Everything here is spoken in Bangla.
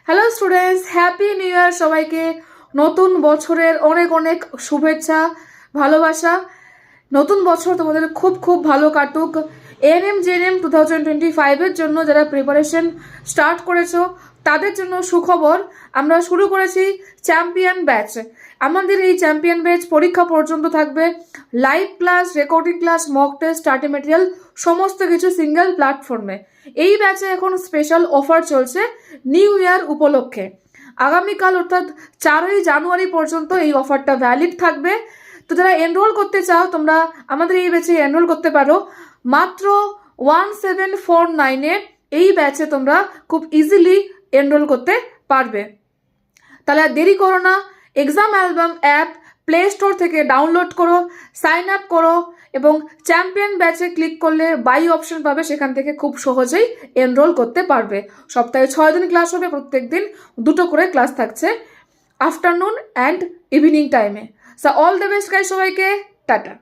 Hello students, happy new year সবাইকে। নতুন বছরের অনেক অনেক শুভেচ্ছা, ভালোবাসা। নতুন বছর তোমাদের খুব খুব ভালো কাটুক। এএনএম জেএনএম 2025-এর জন্য যারা প্রিপারেশন স্টার্ট করেছো তাদের জন্য সুখবর, আমরা শুরু করেছি চ্যাম্পিয়ন ব্যাচ। আমাদের এই চ্যাম্পিয়ন ব্যাচ পরীক্ষা পর্যন্ত থাকবে live class, recording class, mock test, study material সমস্ত কিছু সিঙ্গেল প্ল্যাটফর্মে। এই ব্যাচে এখন স্পেশাল অফার চলছে নিউ ইয়ার উপলক্ষে। আগামীকাল অর্থাৎ 4ই জানুয়ারি পর্যন্ত এই অফারটা ভ্যালিড থাকবে। তো যারা এনরোল করতে চাও তোমরা আমাদের এই ব্যাচে এনরোল করতে পারো। মাত্র 1749-এ এই ব্যাচে তোমরা খুব ইজিলি এনরোল করতে পারবে। তাহলে আর দেরি করো না, exam album app play store থেকে ডাউনলোড করো, সাইন আপ করো এবং চ্যাম্পিয়ন ব্যাচে ক্লিক করলে বাই অপশন পাবে, সেখান থেকে খুব সহজেই এনরোল করতে পারবে। সপ্তাহে 6 দিন ক্লাস হবে, প্রত্যেক দিন 2টো করে ক্লাস থাকছে আফটারনুন অ্যান্ড ইভিনিং টাইমে। So all the best guys, সবাইকে টাটা।